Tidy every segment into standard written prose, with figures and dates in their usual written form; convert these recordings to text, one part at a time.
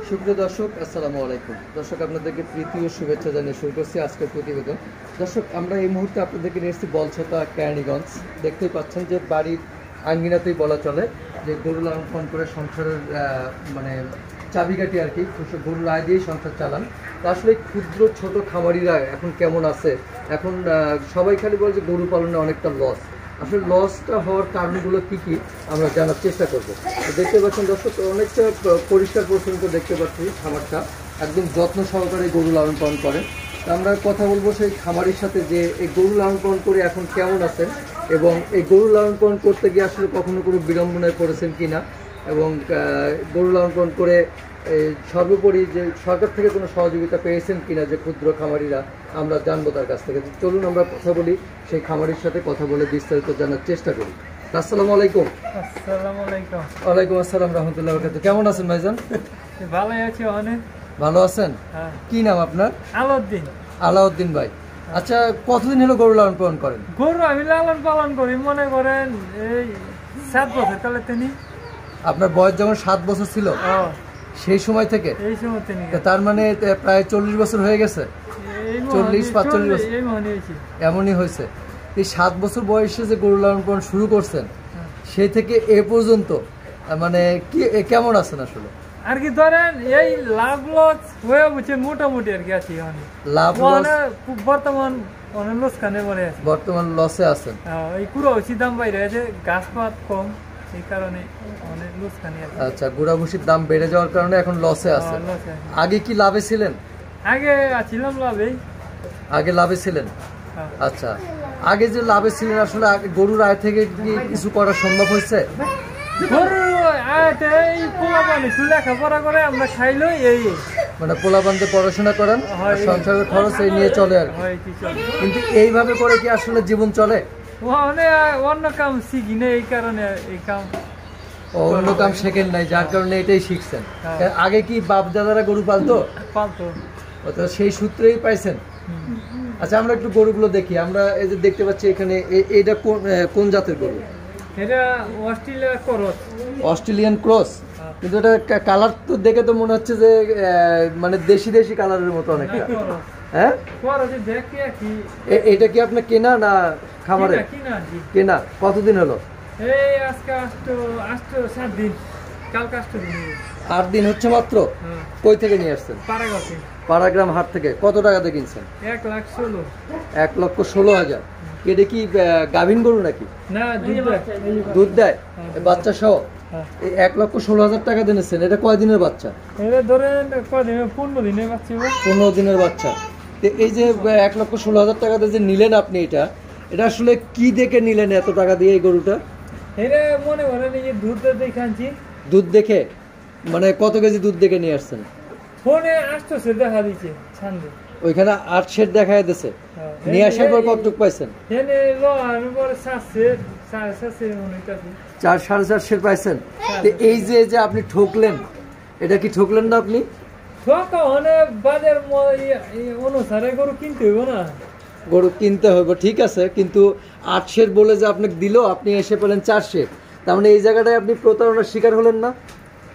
সুপ্রিয় দর্শক, আসসালামু আলাইকুম। দর্শক, আপনাদেরকে প্রীতি ও শুভেচ্ছা জানিয়ে শুরু করছি আজকের প্রতিবেদন। দর্শক, আমরা এই মুহূর্তে আপনাদেরকে নিয়ে এসেছি বলছতা কেরানীগঞ্জ। দেখতেই পাচ্ছেন যে বাড়ির আঙ্গিনাতেই বলা চলে যে গরু লালন পালন করে সংসারের মানে চাবিকাঠি আর কি, গরুর আয় দিয়েই সংসার চালান। তা আসলে ক্ষুদ্র ছোট খামারিরা এখন কেমন আছে? এখন সবাই খালি বলে যে গরু পালনে অনেকটা লস। আসলে লসটা হওয়ার কারণগুলো কী কী আমরা জানার চেষ্টা করব। দেখতে পাচ্ছেন দর্শক, অনেকটা পরিষ্কার পরিচ্ছন্ন দেখতে পাচ্ছি খামারটা, একদম যত্ন সহকারে গরু লালন পালন করেন। আমরা কথা বলবো সেই খামারের সাথে যে এই গরু লালন পালন করে এখন কেমন আছেন এবং এই গরু লালন পালন করতে গিয়ে আসলে কখনো কোনো বিড়ম্বনায় পড়েছেন কিনা, এবং গরু লালন পালন করে সর্বোপরি যে সরকার থেকে কোনো সহযোগিতা পেয়েছেন কিনা যে ক্ষুদ্র খামারিরা, আমরা জানবো তার কাছ থেকে। চলুন আমরা কথা বলি, সেই খামারির সাথে কথা বলে বিস্তারিত জানার চেষ্টা করি। আসসালামু আলাইকুম। ওয়ালাইকুম আসসালাম রহমতুল্লাহ বরকাতুহু। কেমন আছেন ভাইজান? ভালো আছি। অনেক ভালো আছেন? কি নাম আপনার? আলাউদ্দিন। আলাউদ্দিন ভাই, আচ্ছা কতদিন হলো গরু লালন পালন করেন? গরু আমি লালন পালন করি মনে করেন এই 7 বছর তাহলে। তিনি আপনার বয়স যখন 7 বছর ছিল সেই সময় থেকে? এই সময় থেকে। তার মানে প্রায় 40 বছর হয়ে গেছে। 40-45 বছর এমনই হয়েছে। এই 7 বছর বয়সে যে গরু লালন পালন শুরু করছেন, সেই থেকে এ পর্যন্ত মানে কি কেমন আছেন আসলে? আর কি ধরেন এই লাভ লস হয়ে বুঝছেন মোটামুটি আর কি আছি। লাভ লস বর্তমান অনেক লোকসানে পড়ে আছে। বর্তমান লসে আছেন। এই কুড়াভুষির দাম বাইরে আছে, গাছপাত কম, এই কারণে অনেক লোকসানে আছে। আচ্ছা, কুড়াভুষির দাম বেড়ে যাওয়ার কারণে এখন লসে আছেন। আগে কি লাভে ছিলেন? আগে ছিলাম লাভে। আগে লাভে ছিলেন? আচ্ছা, আগে যে লাভে ছিলেন আসলে গরুর আয় থেকে কি কিছু করা সম্ভব হয়েছে? লেখাপড়া করে আমরা খাইলো এই মানে পোলাপানতে পড়াশোনা করেন, সংসারের খরচ এই নিয়ে চলে আর কি। কিন্তু এইভাবে করে কি আসলে জীবন চলে? অন্য কাম শিখি না, এই কারণে এই কাম অন্য কাম শেখেন নাই, যার কারণে এটাই শিখছেন। আগে কি বাপ দাদারা গরু পালতো? সেই সূত্রেই পাইছেন। আচ্ছা, আমরা একটু গরুগুলো দেখি। আমরা এই যে দেখতে পাচ্ছি এখানে, এটা কোন জাতের গরু? এটা অস্ট্রেলিয়ান ক্রস। কিন্তু এটা কালার তো দেখে তো মনে হচ্ছে যে মানে দেশি দেশি কালারের মতো অনেকটা। হ্যাঁ, এটা কি আপনার কেনা না খামারে? কেনা। কতদিন হলো? 8 দিন হচ্ছে মাত্র। কই থেকে নিয়ে আসছেন? পাড়াগ্রাম হাট থেকে। কত টাকাতে কিনছেন? 1,16,000। এটা কি গাভিন গরু নাকি? না, দুধ দেয় বাচ্চা সহ। 1,16,000 টাকা দিয়েছেন। এটা কয় দিনের বাচ্চা? এটা ধরেন 15 দিনের বাচ্চা। 15 দিনের বাচ্চা। এই যে 1,16,000 টাকাতে যে নিলেন আপনি, এটা আসলে কি দেখে নিলেন এত টাকা দিয়ে এই গরুটা? এটা মনে করেন এই যে দুধ দেখে আনছি। দুধ দেখে মানে কত কেজি দুধ দেখে নিয়ে আসছেন? ফোনে আসছে দেখা দিচ্ছে ছান্দে, ওইখানে 8 সের দেখায় দিয়েছে। নিয়ে আসার পর কতটুকু পাইছেন? 4-4.5 সের পাইছেন। এই যে আপনি ঠকলেন, এটা কি ঠকলেন না আপনি? বাজার অনুসারে গরু কিনতে হইব না? গরু কিনতে হবে, ঠিক আছে, কিন্তু 8 সের বলে যে আপনাকে দিল, আপনি এসে পেলেন 4 সের। তার মানে এই জায়গাটায় আপনি প্রতারণার শিকার হলেন না?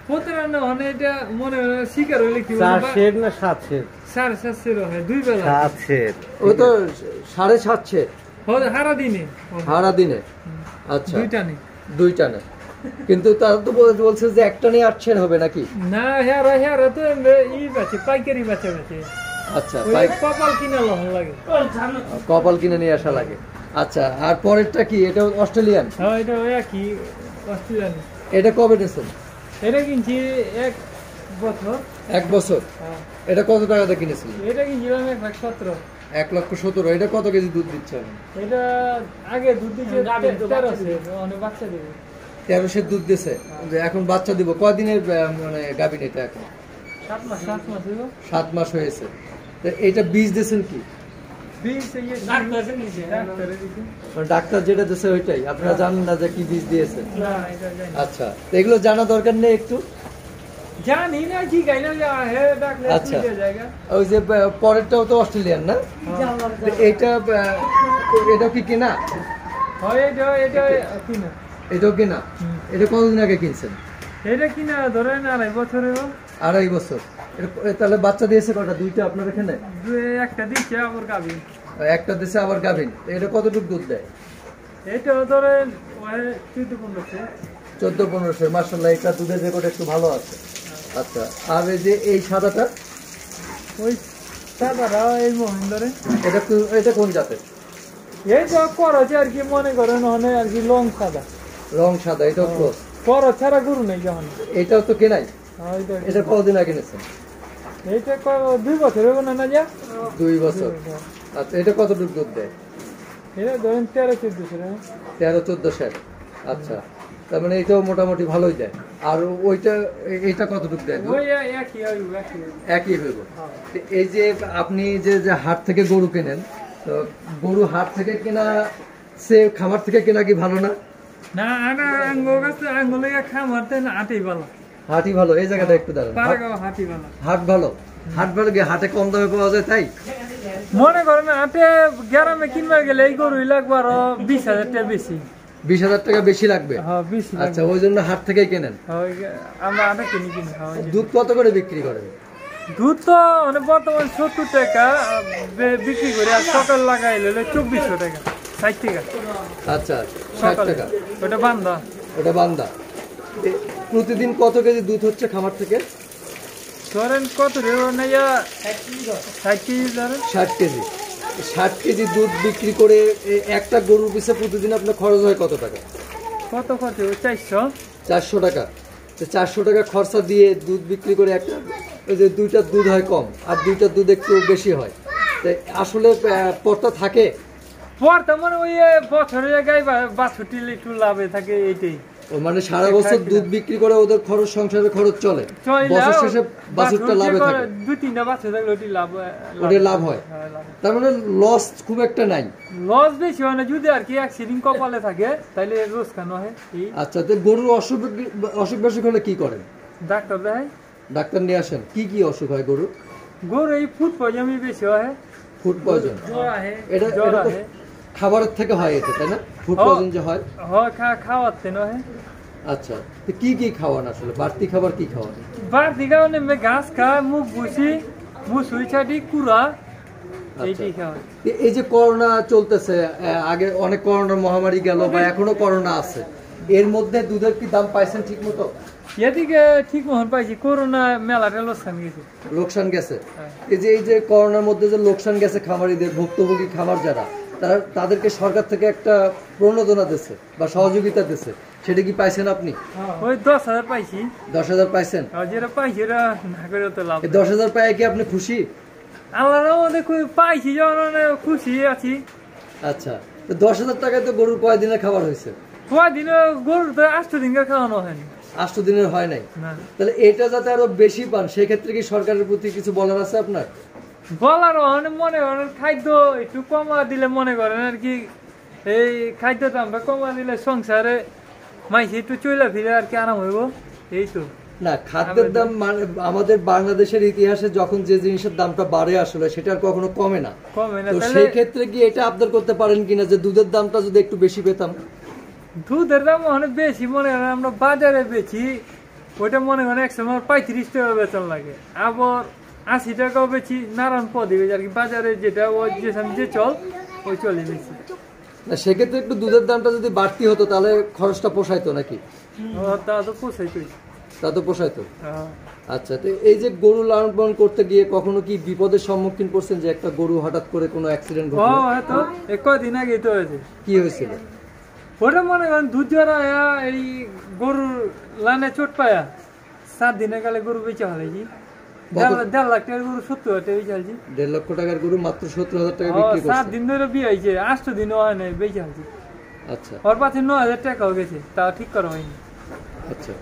প্রতারণা মানে এটা মনে শিকার হইলে কি 4 সের না 7 সের? 7.5 সের হয়, 2 বেলা 7 সের। ও তো 7.5 সের হারা দিনে। আচ্ছা, দুইটা নেই। কিন্তু তারা তো বলছে যে একটা নিয়ে 8 সের হবে নাকি? না, তো পাইকারি বাচ্চা। আচ্ছা, কপাল কিনে নিয়ে আসা লাগে। আচ্ছা, আর পরেরটা কি? এটা অস্ট্রেলিয়ান? অস্ট্রেলিয়ান। এটা কবে নিয়েছেন? এটা কিনছি 1 বছর। 1 বছর। এটা কত টাকাতে কিনেছিলেন? এটা কিনছিলাম 1,17,000। 1,17,000। এটা কত কেজি দুধ দিচ্ছে? এটা আগে দুধ দিচ্ছে 13 বাচ্চা দিবে। 13 সের দুধ দিছে, এখন বাচ্চা দিব। কয়দিনের মানে গাভীন এটা? এখন 7 মাস হয়েছে। এটা বীজ দিয়েছেন কি? ডাক্তার যেটা দিয়েছে ওইটাই আপনারা জানেন না যে কি বীজ দিয়েছে? আচ্ছা, এগুলো জানা দরকার নেই একটু? জানি না কি গাইলো যা হে ডাক্তার। আচ্ছা, ওই যে পরেরটাও তো অস্ট্রেলিয়ান না? এটা কি কেনা? হয়, এটা কিনা। এটাও কেনা। এটা কতদিন আগে কিনছেন? এটা কিনা ধরেন 2.5 বছর। 2.5 বছর। তাহলে বাচ্চা দিয়েছে কটা? 2টা আপনার এখানে? একটা দিচ্ছে আবার গাভিন। একটা দিয়েছে আবার গাভিন। এটা কতটুকু দুধ দেয়? এটা ধরেন 14-15 মাশাআল্লাহ, এটা দুধের রেকর্ড একটু ভালো আছে। আচ্ছা, আর এই যে এই সাদাটা? ওই সাদাটা এই মহেন্দ্রে। এটা কোন জাতের? এই যা করছে আর কি, মনে করেন অনেক আর কি রং সাদা। রং সাদা, এটাও ক্রস? করো ছাড়া গরু নেই যখন। এটাও তো কেনাই? এটা কতদিন আগে কিনেছেন? এইটা 2 বছর হবে না যা? 2 বছর। আচ্ছা, এটা কতটুকু দুধ দেয়? এটা ধরেন 13-14 আচ্ছা, তার মানে এটাও মোটামুটি ভালোই দেয়। আর এটা কতটুকু দেয়? একই হইব। এই যে আপনি যে হাট থেকে গরু কেনেন, তো গরু হাট থেকে কেনা সে খামার থেকে কেনা কি ভালো না? না, খামার হাটই ভালো। এই জায়গাটা একটু দাঁড়ান। হাট ভালো? হাট ভালো কি হাটে কম দামে পাওয়া যায় তাই? মনে করেন হাটে গ্রামে কিনবার গেলে এই গরু লাগবে আরো 20,000 টাকা বেশি। 20,000 টাকা বেশি লাগবে? আচ্ছা, ওই জন্য হাট থেকেই কেনেন? আমরা হাটে কিনি। দুধ কত করে বিক্রি করেন? দুধ তো বর্তমান 70 টাকা বিক্রি করে, আর সকাল লাগাইলে 2400 টাকা, 60 টাকা। আচ্ছা, 60 টাকা। ওটা বান্দা। ওটা বান্দা। প্রতিদিন কত কেজি দুধ হচ্ছে খামার থেকে? ধরেন কত রে? 60 কেজি ধরেন। 60 কেজি। 60 কেজি দুধ বিক্রি করে একটা গরুর পিছনে প্রতিদিন আপনার খরচ হয় কত টাকা? কত খরচ? 400 টাকা। 400 টাকা খরচা দিয়ে দুধ বিক্রি করে একটা, ওই যে 2টার দুধ হয় কম আর 2টার দুধ একটু বেশি হয়। আসলে পড়তা থাকে? পড়তা মানে ওই বছরে গাই 62 একটু লাভে থাকে, এইটাই। মানে সারা বছর দুধ বিক্রি করে ওদের খরচ, সংসারের খরচ চলে, বছর শেষে বাছুরটা লাভে থাকে। 2-3টা বাছুর থাকলে ওটি লাভ হয়। তার মানে লস খুব একটা নাই? লস বেশি হয় না, যদি আর কি অ্যাক্সিডেন্ট কপালে থাকে তাহলে রোজ খানো হয়। আচ্ছা, তো গরুর অসুখ বিসুখ হলে কি করেন? ডাক্তার দেখাই। ডাক্তার নিয়ে আসেন? কি অসুখ হয় গরুর? গরু এই ফুড পয়জন বেশি হয়। Food poison? এটা খাবারের থেকে হয় এটা, তাই না? ফুড পয়জন যে হয় খাওয়াতে নয়। আচ্ছা, তো কি খাওয়ান আসলে? বাড়তি খাবার কি খাওয়ান? বাড়তি খাওয়ান ঘাস খায়, মুখ মুসুই ছাটি কুড়া, এইটাই খাওয়ায়। এই যে করোনা চলতেছে, আগে অনেক করোনার মহামারী গেল বা এখনো করোনা আছে, এর মধ্যে দুধের কি দাম পাইছেন ঠিক মতো? এদিকে ঠিক মতন পাইছি, করোনা মেলাটা লোকসান গেছে। এই যে করোনার মধ্যে যে লোকসান গেছে খামারিদের, ভুক্তভোগী খামার যারা, তাদেরকে সরকার থেকে একটা প্রণোদনা দিচ্ছে বা সহযোগিতা দিচ্ছে, সেটা কি পাইছেন আপনি? ওই 10,000 পাইছি। 10,000 পাইছেন? যেটা পাইছি ওরা না করে তো লাভ। 10,000 পাই কি আপনি খুশি? আল্লাহর রহমতে পাইছি যখন খুশি আছি। আচ্ছা, তো 10,000 টাকায় তো গরুর কয় দিনের খাবার হয়েছে? কয়দিন? গরুর তো 8 দিনের খাওয়ানো হয়নি। 8 দিনের হয় নাই? তাহলে এটা যাতে আরো বেশি পান, সেক্ষেত্রে কি সরকারের প্রতি কিছু বলার আছে আপনার? বলার মনে করেন খাদ্য একটু কমা দিলে, মনে করেন আর কি এই খাদ্যটা আমরা কমা দিলে সংসারে মাইসি একটু চলে ফিরে আর কি আরাম হইব। এই তো না, খাদ্যের দাম আমাদের বাংলাদেশের ইতিহাসে যখন যে জিনিসের দামটা বাড়ে আসলে সেটা আর কখনো কমে না। তো সেই ক্ষেত্রে কি এটা আবদার করতে পারেন কিনা যে দুধের দামটা যদি একটু বেশি পেতাম? দুধের দাম অনেক বেশি, মনে করেন আমরা বাজারে বেচি, ওইটা মনে করেন 100 35 টাকা বেতন লাগে, আবার 80 টাকাও বেচি নারায়ণ পদে আর কি, বাজারে যেটা ওই যে চল ওই চলে বেশি। না, সেক্ষেত্রে একটু দুধের দামটা যদি বাড়তি হতো তাহলে খরচটা পোষাইতো নাকি? তা তো পোষাইতো। আচ্ছা, তো এই যে গরু লালন পালন করতে গিয়ে কখনো কি বিপদের সম্মুখীন করছেন যে একটা গরু হঠাৎ করে কোনো অ্যাক্সিডেন্ট ঘটলো? তো কদিন আগে তো হয়েছে। কি হয়েছিল? ওটা মনে করেন দুধ জ্বরা, এই গরুর লানে চোট পায়া 7 দিনের কালে গরু বেচা হলেছি। 1.5 লাখ টাকার গরু 70,000 টাকা বেচা হয়েছি। 1.5 লক্ষ টাকার গরু মাত্র 70,000 টাকা বিক্রি করছে। 7 দিন ধরে বিয়ে হয়েছে, 8 দিনও হয় নাই, বেচা হয়েছে। আচ্ছা, ওর পাশে 9,000 টাকাও গেছে, তা ঠিক করা হয়নি। আচ্ছা,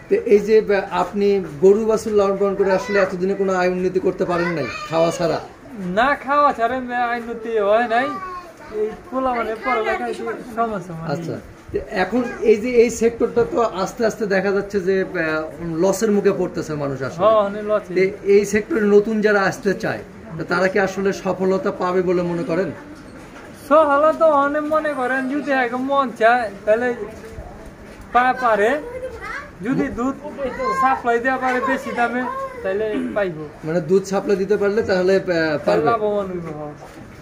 তো এই যে আপনি গরু বাছুর লালন পালন করে আসলে এতদিনে কোনো আয় উন্নতি করতে পারেন নাই খাওয়া ছাড়া? না, খাওয়া ছাড়া আয় উন্নতি হয় নাই, এই পোলা মানে পড়ালেখা সমস্যা। আচ্ছা, এখন এই যে এই সেক্টরটা তো আস্তে আস্তে দেখা যাচ্ছে যে লসের মুখে পড়তেছে মানুষ আসলে। এই সেক্টরে নতুন যারা আসতে চায় তারা কি আসলে সফলতা পাবে বলে মনে করেন? সফলতা অনেক মনে করেন যদি মন চায় তাহলে পারে, যদি দুধ সাপ্লাই দেওয়া পারে বেশি দামে তাহলে পাইবো, মানে দুধ সাপ্লাই দিতে পারলে তাহলে পারবে। লাভবান হইব।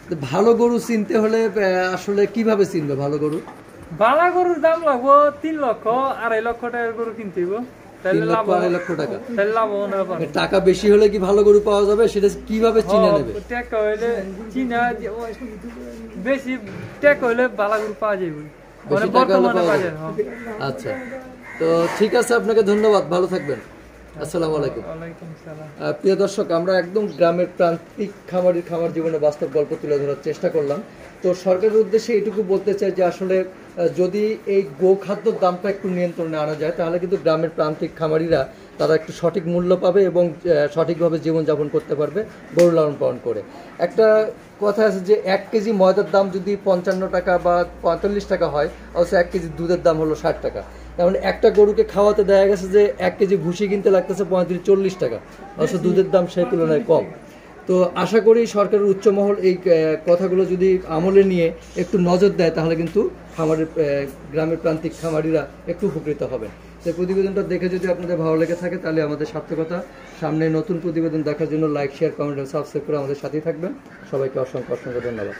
তো ভালো গরু চিনতে হলে আসলে কিভাবে চিনবে ভালো গরু? বালা গরুর দাম লাগবো 3 লক্ষ 2.5 লক্ষ টাকার গরু কিনতে হইব, 3 লক্ষ 2.5 লক্ষ টাকা। তাহলে লাভবান হবে। টাকা বেশি হলে কি ভালো গরু পাওয়া যাবে, সেটা কিভাবে চিনে নেবে? টাকা হইলে চিনা বেশি টাকা হইলে বালা গরু পাওয়া যাবে, বেশি টাকা হলে পাওয়া যাবে। আচ্ছা, তো ঠিক আছে, আপনাকে ধন্যবাদ, ভালো থাকবেন। আসসালামু আলাইকুম। ওয়ালাইকুম সালাম। প্রিয় দর্শক, আমরা একদম গ্রামের প্রান্তিক খামারির খামার জীবনে বাস্তব গল্প তুলে ধরার চেষ্টা করলাম। তো সরকারের উদ্দেশ্যে এইটুকু বলতে চাই যে আসলে যদি এই গোখাদ্যর দামটা একটু নিয়ন্ত্রণে আনা যায় তাহলে কিন্তু গ্রামের প্রান্তিক খামারিরা তারা একটু সঠিক মূল্য পাবে এবং সঠিকভাবে জীবনযাপন করতে পারবে গরু লালন পালন করে। একটা কথা আছে যে 1 কেজি ময়দার দাম যদি 55 টাকা বা 45 টাকা হয়, অবশ্য 1 কেজি দুধের দাম হলো 60 টাকা। তেমন একটা গরুকে খাওয়াতে দেখা গেছে যে 1 কেজি ভুসি কিনতে লাগতেছে 35-40 টাকা, অবশ্য দুধের দাম সেই তুলনায় কম। তো আশা করি সরকারের উচ্চমহল এই কথাগুলো যদি আমলে নিয়ে একটু নজর দেয় তাহলে কিন্তু খামারের গ্রামের প্রান্তিক খামারিরা একটু উপকৃত হবেন। তো প্রতিবেদনটা দেখে যদি আপনাদের ভালো লেগে থাকে তাহলে আমাদের সার্থকতা। সামনে নতুন প্রতিবেদন দেখার জন্য লাইক, শেয়ার, কমেন্ট এবং সাবস্ক্রাইব করে আমাদের সাথেই থাকবেন। সবাইকে অসংখ্য অসংখ্য ধন্যবাদ।